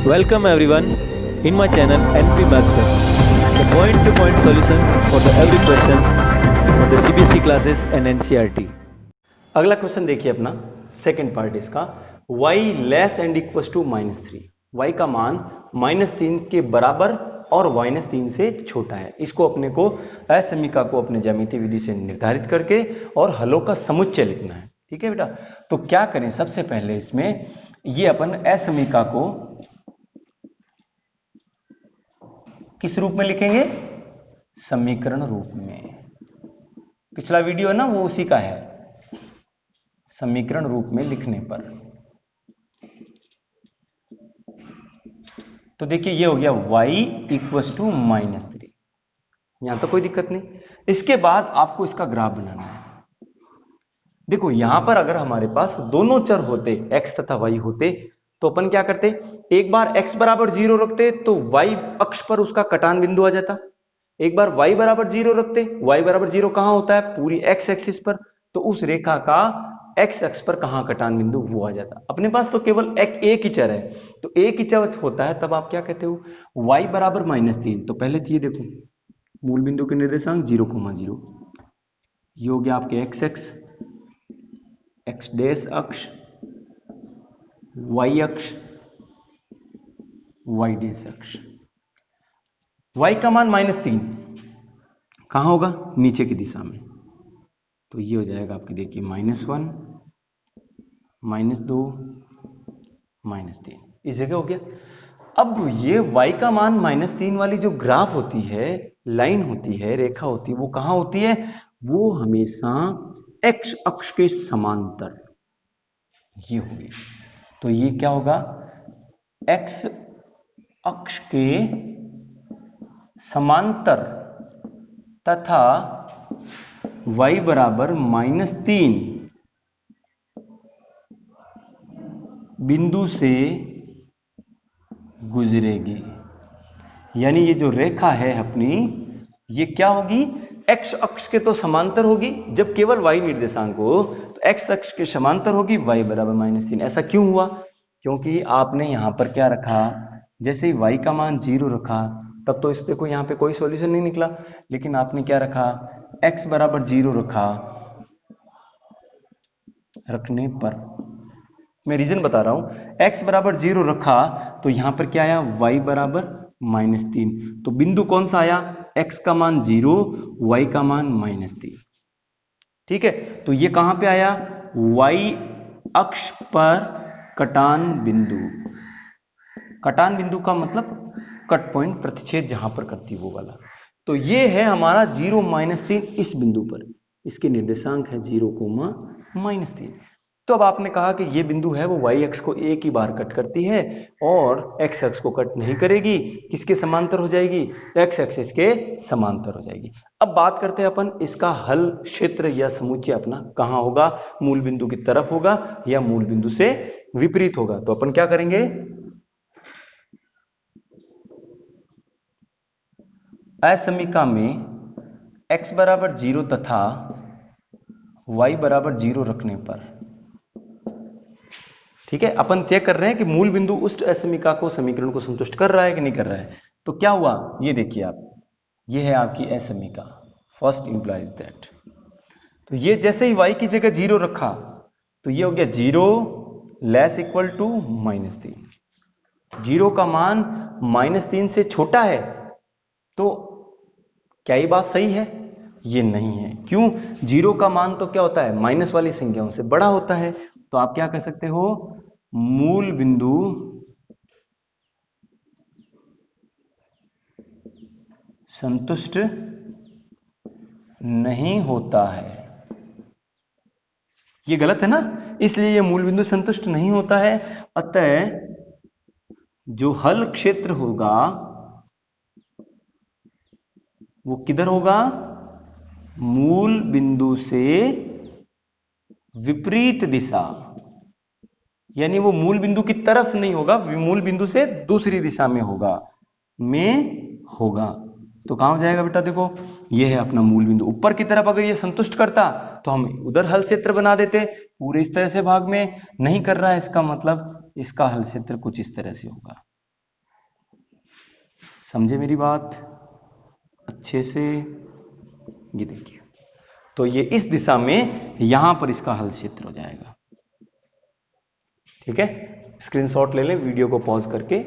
Welcome everyone in my channel NP Maths, the point-to-point solutions for the every questions for the CBSE classes and NCERT. अगला question देखिए अपना second part इसका y less and equal to -3, y का मान -3 के बराबर और -3 से छोटा है। इसको अपने को असमीका को अपने ज्यामितीय विधि से निर्धारित करके और हलों का समुच्चय लिखना है। ठीक है बेटा, तो क्या करें, सबसे पहले इसमें ये अपन असमीका को किस रूप में लिखेंगे? समीकरण रूप में। पिछला वीडियो है ना वो उसी का है, समीकरण रूप में लिखने पर। तो देखिए ये हो गया y इक्वस टू -3, यहां तो कोई दिक्कत नहीं। इसके बाद आपको इसका ग्राफ बनाना है। देखो यहां पर अगर हमारे पास दोनों चर होते x तथा y होते तो अपन क्या करते, एक बार x बराबर 0 रखते तो y अक्ष पर उसका कटान बिंदु आ जाता, एक बार y बराबर 0 रखते, y बराबर 0 कहां होता है? पूरी x एक्सिस पर, तो उस रेखा का x अक्ष पर कहां कटान बिंदु वो आ जाता। अपने पास तो केवल एक ही चर है, तो एक ही चर होता है तब आप क्या कहते हो, y बराबर -3। तो पहले ये देखो मूल बिंदु के निर्देशांक 0,0, ये हो गया आपके x अक्ष, x डैश अक्ष, y अक्ष, y डैश अक्ष। y का मान -3 कहां होगा? नीचे की दिशा में, तो ये हो जाएगा आपकी देखिए -1, -2, -3, इस जगह हो गया। अब ये y का मान -3 वाली जो ग्राफ होती है, लाइन होती है, रेखा होती है, वो कहां होती है? वो हमेशा x अक्ष के समांतर ये होगी। तो ये क्या होगा? x अक्ष के समांतर तथा y बराबर -3 बिंदु से गुजरेगी। यानी ये जो रेखा है अपनी, ये क्या होगी? x अक्ष के तो समांतर होगी, जब केवल y निर्देशांक हो तो x अक्ष के समांतर होगी, y बराबर -3। ऐसा क्यों हुआ? क्योंकि आपने यहां पर क्या रखा, जैसे ही y का मान 0 रखा तब तो इस देखो यहां पे कोई सॉल्यूशन नहीं निकला, लेकिन आपने क्या रखा, x बराबर 0 रखा, रखने पर मैं रीजन बता रहा हूं, x बराबर 0 रखा तो यहां पर क्या आया, y बराबर -3। तो बिंदु कौन सा आया? x का मान 0, y का मान -3। ठीक है, तो ये कहां पे आया? y अक्ष पर कटान बिंदु। कटान बिंदु का मतलब कट पॉइंट, प्रतिच्छेद जहां पर करती वो वाला। तो ये है हमारा 0, -3 इस बिंदु पर, इसके निर्देशांक है 0,-3। तो अब आपने कहा कि ये बिंदु है वो y अक्ष को एक ही बार कट करती है और x अक्ष को कट नहीं करेगी। किसके समांतर हो जाएगी? x एक्सिस के समांतर हो जाएगी। अब बात करते हैं अपन इसका हल क्षेत्र या समुच्चय अपना कहां होगा, मूल बिंदु की तरफ होगा या मूल बिंदु से विपरीत होगा। तो अपन क्या करेंगे, असमीका में x बराबर 0 तथा y बराबर 0 रखने पर, ठीक है, अपन चेक कर रहे हैं कि मूल बिंदु उस असमीका को, समीकरण को संतुष्ट कर रहा है कि नहीं कर रहा है। तो क्या हुआ, ये देखिए आप, ये है आपकी असमीका, फर्स्ट इंप्लाइज दैट। तो ये जैसे ही y की जगह 0 रखा तो ये हो गया 0 लेस इक्वल टू -3। 0 का मान -3 से छोटा है, तो क्या ये बात सही है? ये नहीं है। क्यों? 0 का मान तो क्या होता है, माइनस वाली संख्याओं से बड़ा होता है। तो आप क्या कह सकते हो, मूल बिंदु संतुष्ट नहीं होता है। ये गलत है ना, इसलिए ये मूल बिंदु संतुष्ट नहीं होता है। अतः जो हल क्षेत्र होगा वो किधर होगा? मूल बिंदु से विपरीत दिशा, यानी वो मूल बिंदु की तरफ नहीं होगा, मूल बिंदु से दूसरी दिशा में होगा, तो कहां हो जाएगा बेटा? देखो ये है अपना मूल बिंदु, ऊपर की तरफ अगर ये संतुष्ट करता तो हम उधर हल क्षेत्र बना देते, पूरे इस तरह से भाग में नहीं कर रहा है, इसका मतलब इसका हल क्षेत्र कुछ इस तरह से होगा। समझे मेरी बात अच्छे से? ये देखिए, तो ये इस दिशा में यहां पर इसका हल क्षेत्र हो जाएगा। ठीक है, स्क्रीनशॉट ले लें, वीडियो को पॉज करके